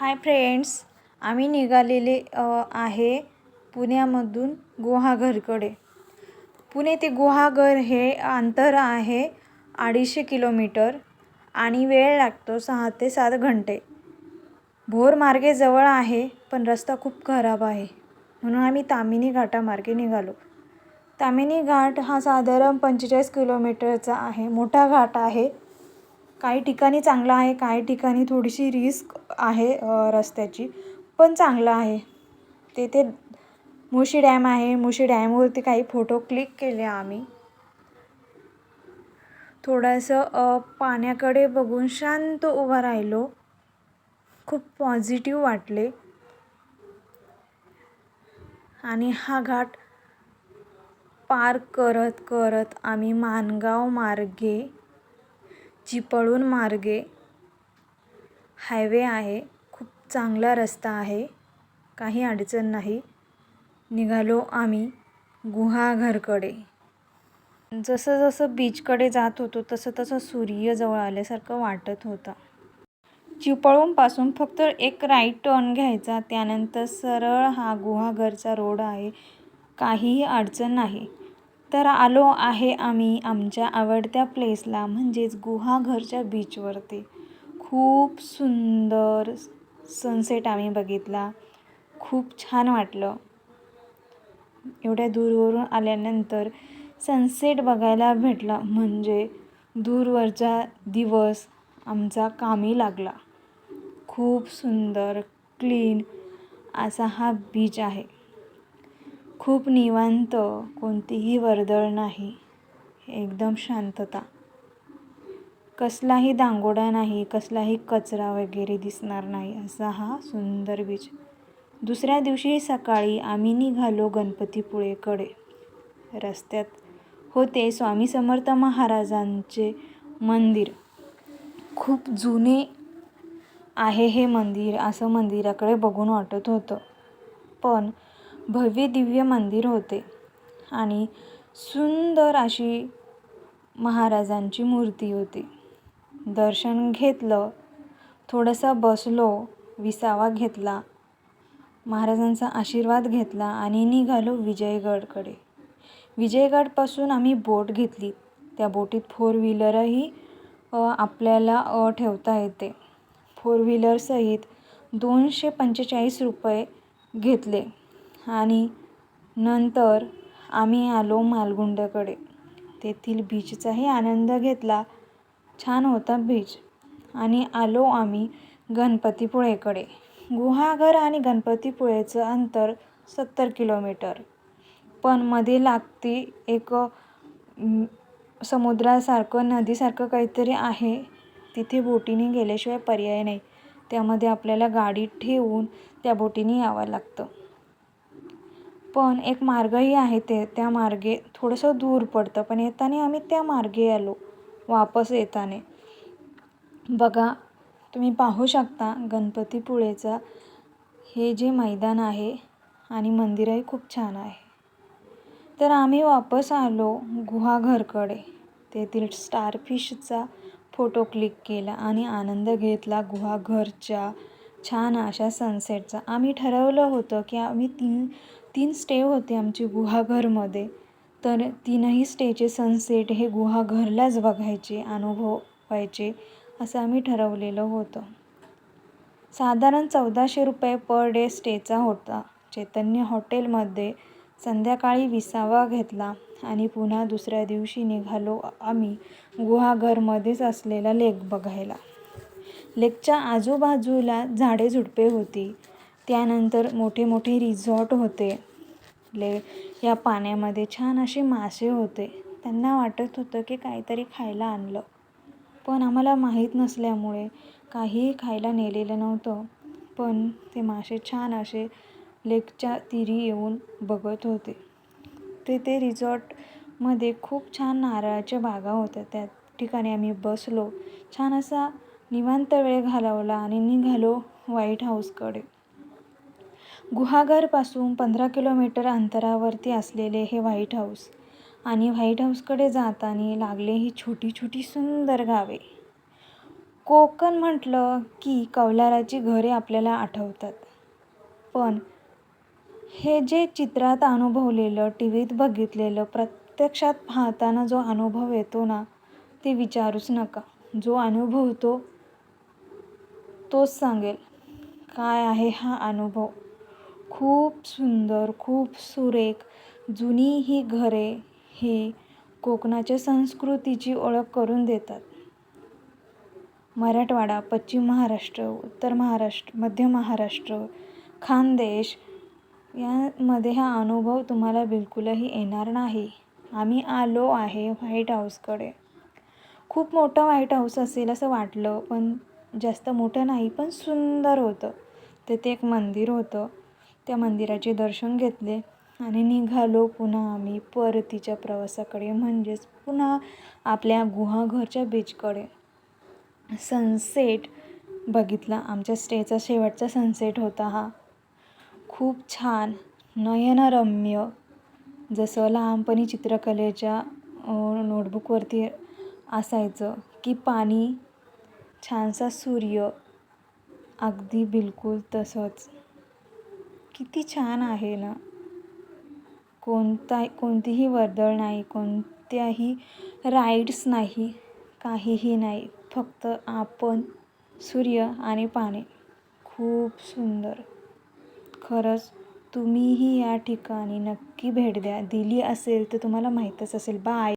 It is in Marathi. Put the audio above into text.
हाय फ्रेंड्स, आम्ही निघालेले आहे पुण्यामधून गुहागरकडे. पुणे ते गुहागर हे अंतर आहे 250 किलोमीटर आणि वेळ लागतो 6 ते 7 घंटे. भोर मार्गे जवळ आहे पण रस्ता खूप खराब आहे, म्हणून आम्ही ताम्हिणी घाटामार्गे निघालो. ताम्हिणी घाट हा साधारण 45 किलोमीटरचा आहे. मोठा घाट आहे. काही ठिकाणी चांगला आहे, काही ठिकाणी थोडीशी रिस्क आहे रस्त्याची, पण चांगलं आहे. तेथे मुशी डॅम आहे. मुशी डॅमवरती काही फोटो क्लिक केले आम्ही. थोडंसं पाण्याकडे बघून शांत उभा राहिलो. खूप पॉझिटिव्ह वाटले. आणि हा घाट पार करत करत आम्ही माणगाव मार्गे, चिपळूण मार्गे, हायवे आहे, खूप चांगला रस्ता आहे, काही अडचण नाही, निघालो आम्ही गुहागरकडे. जसं जसं बीचकडे जात होतो तसं तसं सूर्य जवळ आल्यासारखं वाटत होता. चिपळूणपासून फक्त एक राईट टर्न घ्यायचा, त्यानंतर सरळ हा गुहागरचा रोड आहे, काहीही अडचण नाही. तर आलो आहे आम्ही आमच्या आवडत्या प्लेसला, म्हणजेच गुहागरच्या बीचवरती. खूप सुंदर सनसेट आम्ही बघितला. खूप छान वाटलं. एवढ्या दूरवरून आल्यानंतर सनसेट बघायला भेटला म्हणजे दूरवरचा दिवस आमचा कामी लागला. खूप सुंदर क्लीन असा हा बीच आहे. खूप निवांत, कोणतीही वर्दळ नाही, एकदम शांतता. कसलाही दांगोडा नाही, कसलाही कचरा वगैरे दिसणार नाही असा हा सुंदर बीच. दुसऱ्या दिवशी सकाळी आम्ही निघालो गणपतीपुळेकडे. रस्त्यात होते स्वामी समर्थ महाराजांचे मंदिर. खूप जुने आहे हे मंदिर, असं मंदिराकडे बघून वाटत होतं, पण भव्य दिव्य मंदिर होते आणि सुंदर अशी महाराजांची मूर्ती होती. दर्शन घेतलं, थोडंसं बसलो, विसावा घेतला, महाराजांचा आशीर्वाद घेतला आणि निघालो विजयगडकडे. विजयगडपासून आम्ही बोट घेतली. त्या बोटीत 4 व्हीलरही आपल्याला ठेवता येते. 4 व्हीलरसहित 245 रुपये घेतले आणि नंतर आम्ही आलो मालगुंडकडे. तेथील बीचचाही आनंद घेतला. छान होता बीच आणि आलो आम्ही गणपतीपुळेकडे. गुहागर आणि गणपतीपुळेचं अंतर 70 किलोमीटर, पण मध्ये लागते एक समुद्रासारखं, नदीसारखं काहीतरी आहे. तिथे बोटीने गेल्याशिवाय पर्याय नाही. त्यामध्ये आपल्याला गाडी ठेवून त्या बोटीने यावं लागतं. पण एक मार्गही आहे, त्या मार्गे थोडंसं दूर पडतं, पण येताना आम्ही त्या मार्गे आलो. वापस येताना बघा, तुम्ही पाहू शकता गणपतीपुळेचा हे जे मैदान आहे आणि मंदिरही खूप छान आहे. तर आम्ही वापस आलो गुहागरकडे. तेथील स्टारफिशचा फोटो क्लिक केला आणि आनंद घेतला गुहागरच्या छान अशा सनसेटचा. आम्ही ठरवलं होतं की आम्ही तीन स्टे होते आमची गुहागरमध्ये, तर 3ही स्टेचे सनसेट हे गुहागरलाच बघायचे, अनुभवायचे असं आम्ही ठरवलेलं होतं. साधारण 1400 रुपये पर डे स्टेचा होता. चैतन्य हॉटेलमध्ये संध्याकाळी विसावा घेतला आणि पुन्हा दुसऱ्या दिवशी निघालो आम्ही गुहागरमध्येच असलेला लेक बघायला. लेकच्या आजूबाजूला झाडे झुडपे होती. त्यानंतर मोठे मोठे रिसॉर्ट होते. या पाण्यामध्ये छान असे मासे होते. त्यांना वाटत होतं की काहीतरी खायला आणलं, पण आम्हाला माहीत नसल्यामुळे काहीही खायला नेलेलं नव्हतं. पण ते मासे छान असे लेकच्या तीरी येऊन बघत होते. ते रिसॉर्टमध्ये खूप छान नारळाच्या बागा होत्या. त्या ठिकाणी आम्ही बसलो, छान असा निवांत वेळ घालवला आणि निघालो व्हाईट हाऊसकडे. गुहागरपासून 15 किलोमीटर अंतरावरती असलेले हे व्हाईट हाऊस आणि व्हाईट हाऊसकडे जाताना लागले ही छोटी छोटी सुंदर गावे. कोकण म्हटलं की कौलाराची घरे आपल्याला आठवतात. पण हे जे चित्रात अनुभवलेलं, टी व्हीत बघितलेलं, प्रत्यक्षात पाहताना जो अनुभव येतो ना, ते विचारूच नका. जो अनुभवतो तोच सांगेल काय आहे हा अनुभव. खूप सुंदर, खूप सुरेख. जुनी ही घरे ही कोकणाच्या संस्कृतीची ओळख करून देतात. मराठवाडा, पश्चिम महाराष्ट्र, उत्तर महाराष्ट्र, मध्य महाराष्ट्र, खानदेश यामध्ये हा अनुभव तुम्हाला बिलकुलही येणार नाही. आम्ही आलो आहे व्हाईट हाऊसकडे. खूप मोठं व्हाईट हाऊस असेल असं वाटलं, पण जास्त मोठं नाही, पण सुंदर होतं. तिथे एक मंदिर होतं. त्या मंदिराचे दर्शन घेतले आणि निघालो पुन्हा आम्ही परतीच्या प्रवासाकडे, म्हणजेच पुन्हा आपल्या गुहाघरच्या बीचकडे. सनसेट बघितला. आमच्या स्टेचा शेवटचा सनसेट होता हा. खूप छान, नयनरम्य. जसं लहानपणी चित्रकलेच्या नोटबुकवरती असायचं की पाणी, छानसा सूर्य, अगदी बिलकुल तसंच. किती छान आहे ना. कोणतीही वर्दळ नाही, कोणत्याही राईड्स नाही, काहीही नाही. फक्त आपण, सूर्य आणि पाणी. खूप सुंदर. खरंच तुम्हीही या ठिकाणी नक्की भेट द्या. दिली असेल तर तुम्हाला माहीतच असेल. बाय.